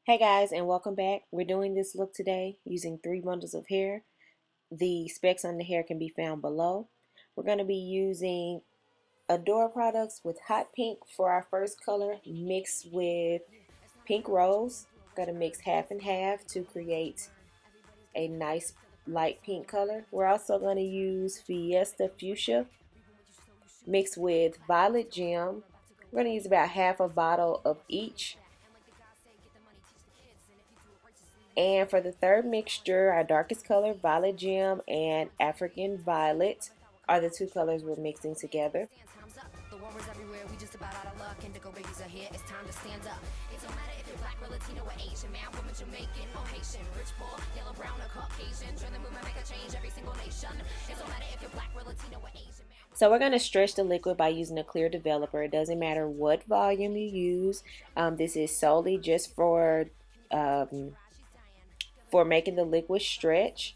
Hey guys, and welcome back. We're doing this look today using 3 bundles of hair. The specs on the hair can be found below. We're going to be using Adore products with hot pink for our first color mixed with pink rose. Going to mix half and half to create a nice light pink color. We're also going to use Fiesta Fuschia mixed with Violet Gem. We're going to use about half a bottle of each. And for the third mixture, our darkest color, Violet Gem and African Violet, are the two colors we're mixing together. So we're going to stretch the liquid by using a clear developer. It doesn't matter what volume you use. This is solely just for making the liquid stretch.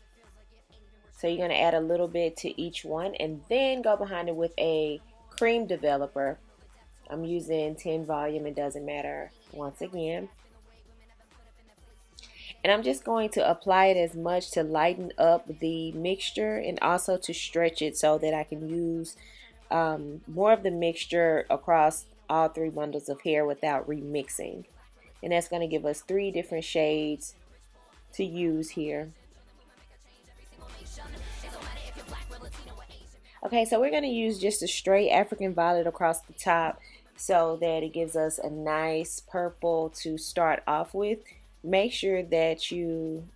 So you're going to add a little bit to each one and then go behind it with a cream developer. I'm using 10 volume, it doesn't matter once again. And I'm just going to apply it as much to lighten up the mixture and also to stretch it so that I can use more of the mixture across all 3 bundles of hair without remixing. And that's going to give us 3 different shades to use here. Okay, so we're going to use just a straight African Violet across the top so that it gives us a nice purple to start off with. Make sure that you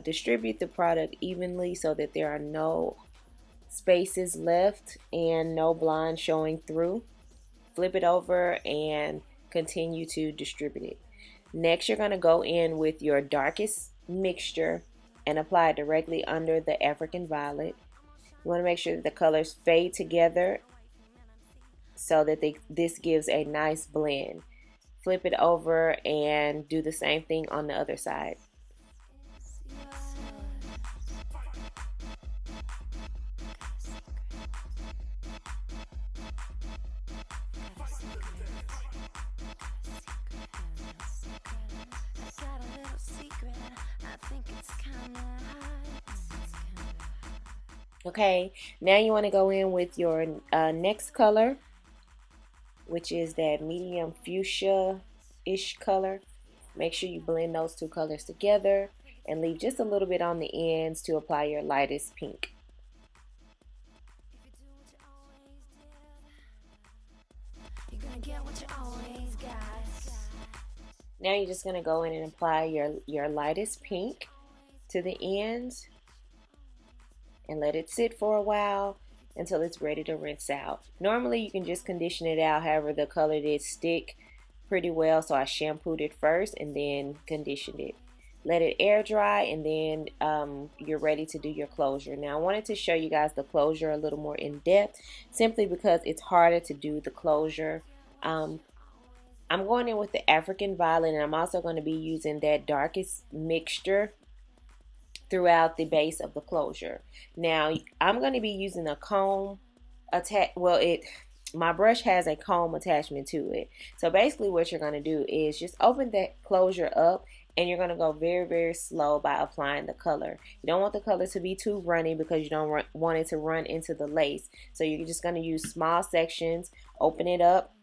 distribute the product evenly so that there are no spaces left and no blonde showing through. Flip it over and continue to distribute it. Next, you're going to go in with your darkest mixture and apply it directly under the African Violet. You want to make sure that the colors fade together so that this gives a nice blend. Flip it over and do the same thing on the other side. Okay, now you want to go in with your next color, which is that medium fuchsia-ish color. Make sure you blend those 2 colors together and leave just a little bit on the ends to apply your lightest pink. Now you're just going to go in and apply your lightest pink to the ends and let it sit for a while until it's ready to rinse out. Normally you can just condition it out, however the color did stick pretty well, so I shampooed it first and then conditioned it. Let it air dry and then you're ready to do your closure. Now I wanted to show you guys the closure a little more in depth simply because it's harder to do the closure. I'm going in with the African Violet and I'm also going to be using that darkest mixture throughout the base of the closure. Now I'm going to be using a comb my brush has a comb attachment to it. So basically what you're going to do is just open that closure up and you're going to go very, very slow by applying the color. You don't want the color to be too runny because you don't want it to run into the lace. So you're just going to use small sections, open it up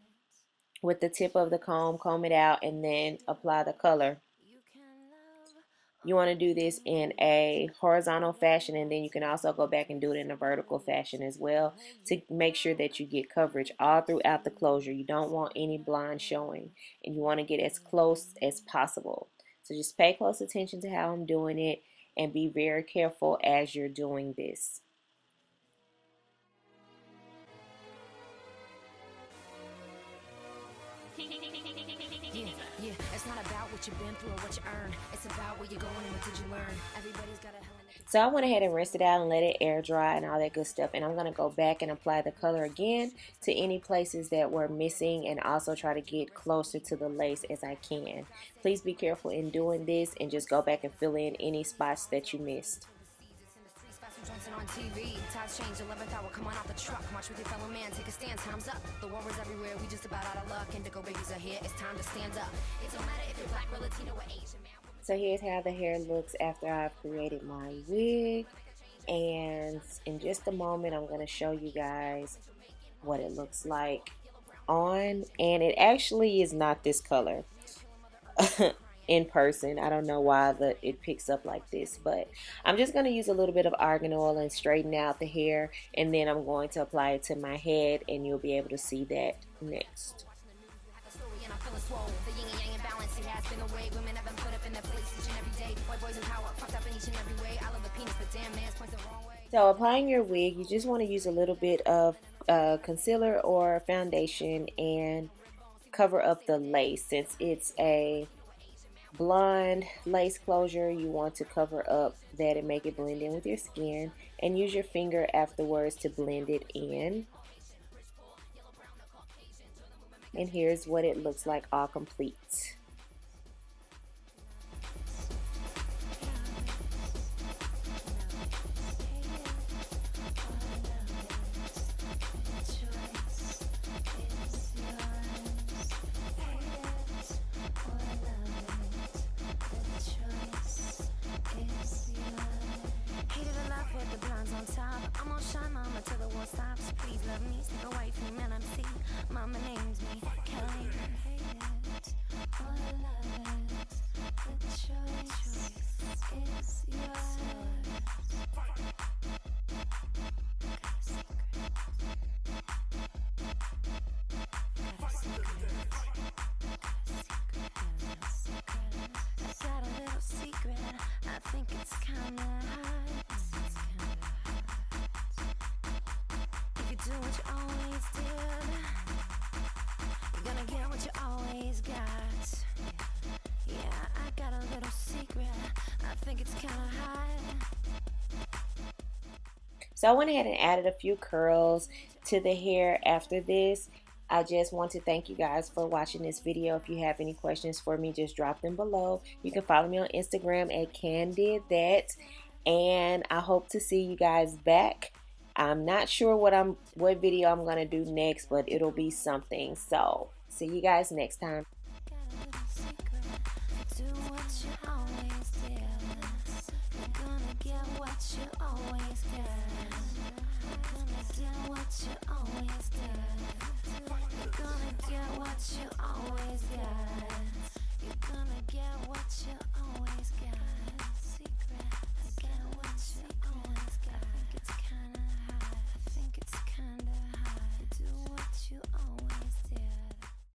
with the tip of the comb it out, and then apply the color. You want to do this in a horizontal fashion, and then you can also go back and do it in a vertical fashion as well to make sure that you get coverage all throughout the closure. You don't want any blonde showing, and you want to get as close as possible. So just pay close attention to how I'm doing it and be very careful as you're doing this. Yeah, it's not about what you've been through or what you earned. It's about where you're going and what did you learn. Everybody's got a hell of a... So I went ahead and rinsed it out and let it air dry and all that good stuff. And I'm going to go back and apply the color again to any places that were missing and also try to get closer to the lace as I can. Please be careful in doing this and just go back and fill in any spots that you missed. Johnson on TV, times change, 11th hour, come on out the truck. March with your fellow man, take a stand, time's up. The war is everywhere, we just about out of luck. Indigo babies are here, it's time to stand up. It don't matter if you're black or Latino or Asian, man. So here's how the hair looks after I've created my wig. And in just a moment, I'm going to show you guys what it looks like on. And it actually is not this color in person. I don't know why it picks up like this, but I'm just going to use a little bit of argan oil and straighten out the hair, and then I'm going to apply it to my head, and you'll be able to see that next. So applying your wig, you just want to use a little bit of concealer or foundation and cover up the lace. Since it's a blonde lace closure, you want to cover up that and make it blend in with your skin, and use your finger afterwards to blend it in. And here's what it looks like all complete. I'm on shine, mama, till the war stops. Please love me, stick away from me, and I'm see. Mama names me Kelle. Hate it or love it. The choice is yours. I got a little secret. I think it's kinda hot. Do what you always did, you're gonna get what you always got. Yeah, I got a little secret, I think it's kinda hot. So I went ahead and added a few curls to the hair after this. I just want to thank you guys for watching this video. If you have any questions for me, just drop them below. You can follow me on Instagram at Kandidthat, and I hope to see you guys back. I'm not sure what video I'm gonna do next, but it'll be something. So see you guys next time.